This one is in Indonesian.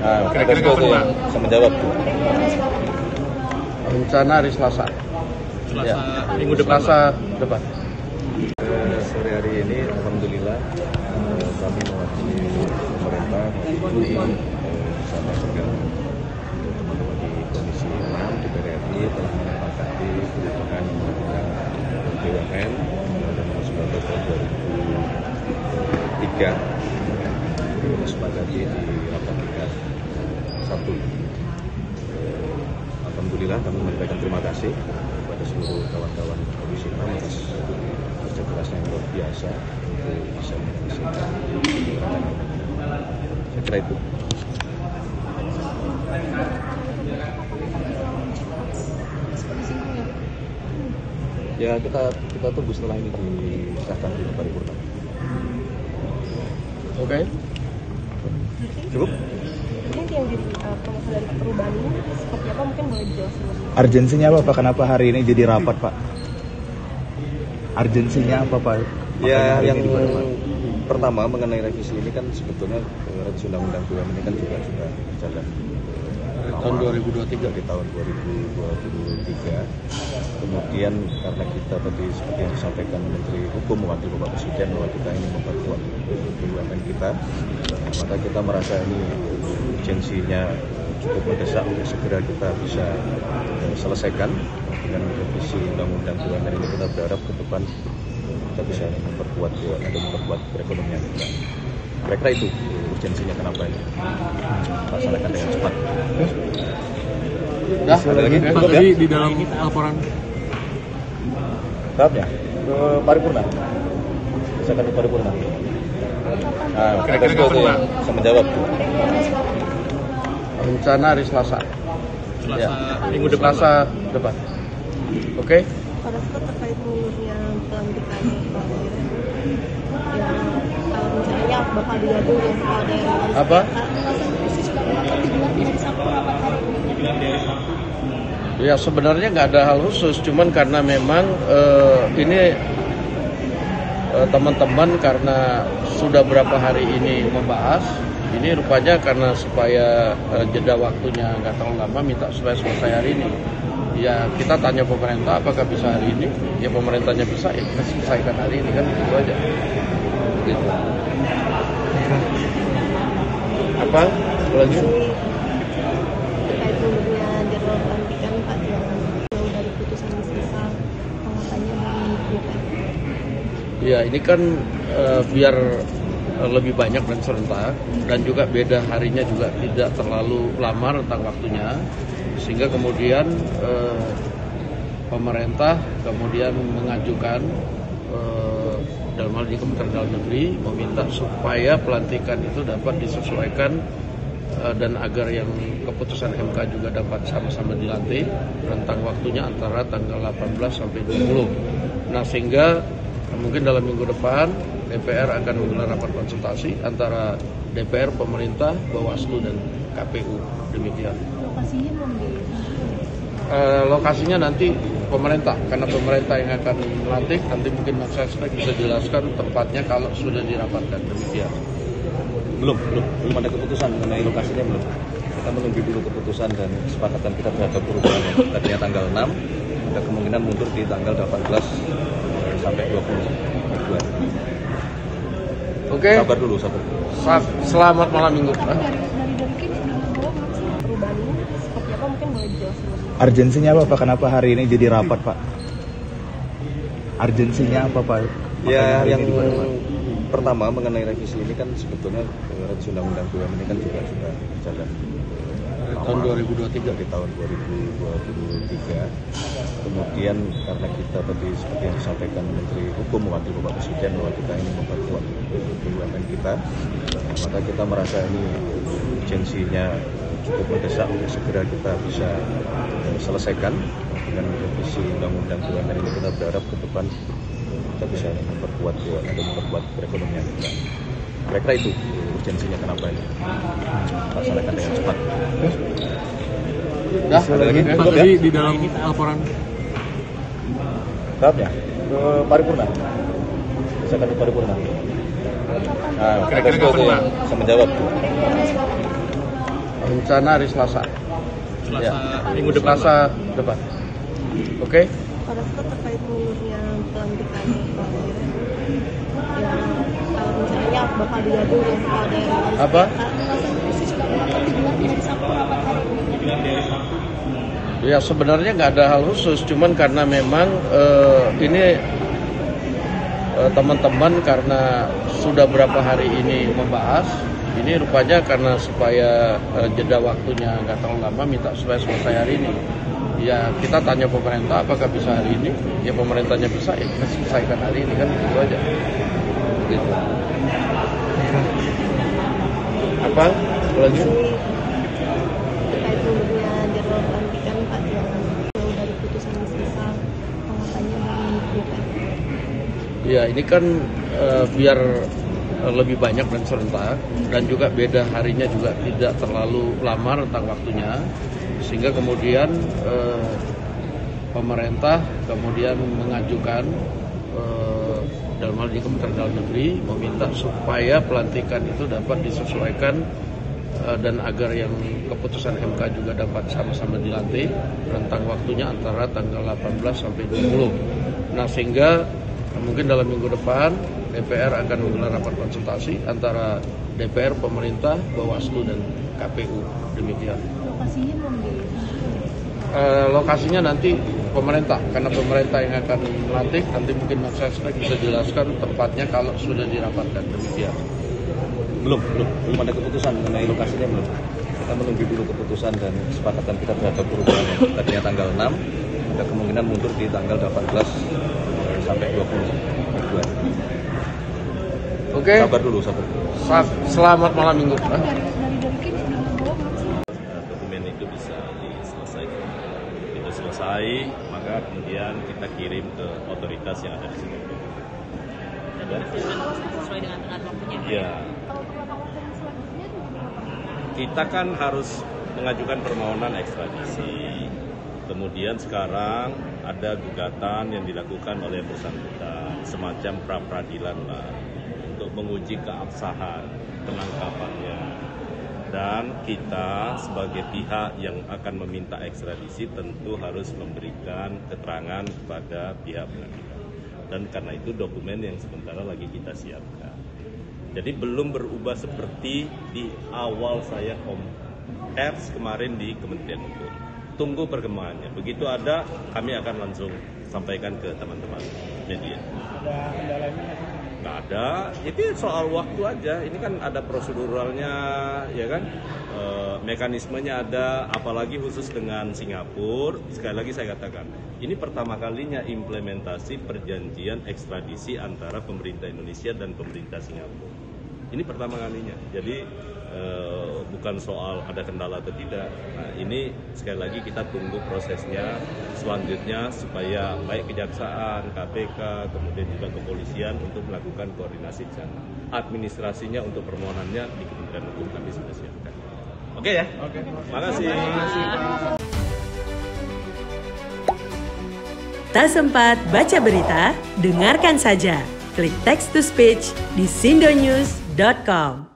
Kira-kira kapan Pak? Bisa menjawab. Rencana hari Selasa. Selasa minggu depan. Selasa depan. Sore hari ini alhamdulillah kami mewakili pemerintah bersama juga teman-teman di Komisi 6 DPR RI telah menyepakati perubahan undang-undang BUMN nomor 19 tahun 2003 disepakati di rapat tingkat 1. Alhamdulillah kami menyampaikan terima kasih kepada seluruh kawan-kawan Komisi 6 atas kerja keras yang luar biasa untuk bisa menyelesaikan penyelenggaraan. Saya kira itu. Ya kita tunggu setelah ini disahkan di paripurna. Oke. Cukup? Mungkin yang jadi promosi dari perubahan ini seperti apa, mungkin boleh dijelasin? Urgensinya apa Pak? Kenapa hari ini jadi rapat Pak? Urgensinya apa Pak? Ya, yang pertama mengenai revisi ini kan sebetulnya revisi undang-undang BUMN ini kan juga sudah berjalan Tahun 2023. Di tahun 2023. Kemudian karena kita tadi seperti yang disampaikan Menteri Hukum mewakili Bapak Presiden bahwa kita ini memperkuat BUMN kita, maka kita merasa ini urgensinya cukup mendesak untuk segera kita bisa selesaikan dengan revisi undang-undang BUMN ini. Kita berharap ke depan kita bisa memperkuat perekonomian kita. Kira-kira itu urgensinya kenapa ini laksanakan dengan cepat. Ada lagi? Pak, tadi di dalam laporan Tahapnya ke paripurna. Misalkan di paripurna. Kira-kira kapan Pak? Bisa menjawab. Rencana hari Selasa. Selasa minggu depan. Selasa depan. Oke. Pada saat terkait mundurnya pelantikan Pak yang rencananya bakal digabung dengan kepala daerah. Apa? Ya sebenarnya nggak ada hal khusus, cuman karena memang ini teman-teman karena sudah berapa hari ini membahas, ini rupanya karena supaya jeda waktunya nggak terlalu lama, minta supaya selesai hari ini. Ya kita tanya pemerintah apakah bisa hari ini, ya pemerintahnya bisa, ya kita selesaikan hari ini kan, gitu aja. Gitu. Apa? Lagi? Terkait mundurnya jadwal pelantikan Pak yang dari putusan sisa pengataannya dari DPR. Ya ini kan biar lebih banyak dan serentak, dan juga beda harinya juga tidak terlalu lama rentang waktunya, sehingga kemudian pemerintah kemudian mengajukan dalam hal ini Kementerian Dalam Negeri meminta supaya pelantikan itu dapat disesuaikan dan agar yang keputusan MK juga dapat sama-sama dilantik, rentang waktunya antara tanggal 18 sampai 20. Nah sehingga mungkin dalam minggu depan DPR akan menggelar rapat konsultasi antara DPR, pemerintah, Bawaslu dan KPU, demikian. Lokasinya belum di Lokasinya nanti pemerintah, karena pemerintah yang akan melantik, nanti mungkin Mas Sesnek bisa jelaskan tempatnya kalau sudah dirapatkan, demikian. Belum ada keputusan mengenai lokasinya belum. Kita menunggu dulu keputusan dan kesepakatan kita terhadap perubahan yang tadinya tanggal 6, ada kemungkinan mundur di tanggal 18 sampai 20. Oke. Sabar dulu. Selamat malam minggu. dari Kim sudah membawa perubahan ini seperti apa, mungkin boleh dijelasin? Urgensinya apa Pak? Kenapa hari ini jadi rapat Pak? Urgensinya apa Pak? Ya, Hari yang ini di mana, Pak? pertama mengenai revisi ini kan sebetulnya revisi undang-undang BUMN ini kan juga sudah berjalan Tahun 2023. di tahun 2023. Kemudian karena kita tadi seperti yang disampaikan Menteri Hukum mewakili Bapak Presiden bahwa kita ini memperkuat BUMN kita, maka kita merasa ini urgensinya cukup mendesak untuk segera kita bisa selesaikan dengan revisi undang-undang BUMN ini. Kita berharap ke depan kita bisa memperkuat perekonomian kita. Kira-kira itu urgensinya kenapa ini laksanakan dengan cepat. Ada lagi? Pak, tadi di dalam laporan Tahapnya ke paripurna. Misalkan di paripurna. Kira-kira kapan Pak? Bisa menjawab. Rencana hari Selasa. Minggu depan. Selasa depan. Oke? Pada saat terkait mundurnya pelantikan yang kalau misalnya bakal digabung ya ada yang Apa? Ya sebenarnya nggak ada hal khusus, cuman karena memang ini teman-teman karena sudah berapa hari ini membahas, ini rupanya karena supaya jeda waktunya nggak terlalu lama, minta supaya selesai hari ini. Ya kita tanya pemerintah apakah bisa hari ini, ya pemerintahnya bisa, ya kita selesaikan hari ini kan, gitu aja. Gitu. Apa? Lagi? terkait mundurnya jadwal pelantikan Pak yang jauh dari putusan misal tanggapannya bagaimana? Ya ini kan biar lebih banyak dan serentak, dan juga beda harinya juga tidak terlalu lama rentang waktunya, sehingga kemudian pemerintah kemudian mengajukan dalam hal ini Kementerian Dalam Negeri meminta supaya pelantikan itu dapat disesuaikan dan agar yang keputusan MK juga dapat sama-sama dilantik, rentang waktunya antara tanggal 18 sampai 20. Nah sehingga mungkin dalam minggu depan DPR akan menggelar rapat konsultasi antara DPR, pemerintah, Bawaslu dan KPU, demikian. Lokasinya belum di Lokasinya nanti pemerintah, karena pemerintah yang akan melantik, nanti mungkin Mas Sesnek bisa jelaskan tempatnya kalau sudah dirapatkan, demikian. Belum ada keputusan mengenai lokasinya belum. Kita menunggu dulu keputusan dan kesepakatan kita terhadap perubahan yang tadinya tanggal 6, ada kemungkinan mundur di tanggal 18 sampai 20 Februari. Oke. Sabar dulu. Selamat malam minggu. Dokumen itu bisa diselesaikan. Itu selesai, maka kemudian kita kirim ke otoritas yang ada di sini. Sesuai dengan tenggat waktunya. Ya. Kita kan harus mengajukan permohonan ekstradisi. Kemudian sekarang ada gugatan yang dilakukan oleh yang bersangkutan, semacam pra-peradilan lah, untuk menguji keabsahan penangkapannya. Dan kita sebagai pihak yang akan meminta ekstradisi tentu harus memberikan keterangan kepada pihak pengadilan. Dan karena itu dokumen yang sementara lagi kita siapkan. Jadi belum berubah seperti di awal saya pers kemarin di Kementerian Hukum. Tunggu perkembangannya. Begitu ada, kami akan langsung sampaikan ke teman-teman media. Ada kendalanya? Nggak ada, itu soal waktu aja. Ini kan ada proseduralnya, ya kan? Mekanismenya ada, apalagi khusus dengan Singapura. Sekali lagi saya katakan, ini pertama kalinya implementasi perjanjian ekstradisi antara pemerintah Indonesia dan pemerintah Singapura. Ini pertama kalinya. Jadi bukan soal ada kendala atau tidak. Nah, ini sekali lagi kita tunggu prosesnya selanjutnya supaya baik kejaksaan, KPK, kemudian juga kepolisian untuk melakukan koordinasi di sana. Administrasinya untuk permohonannya di Kementerian Hukum kami sudah siapkan. Oke ya? Oke. Makasih. Tak sempat baca berita? Dengarkan saja. Klik text to speech di sindonews.com.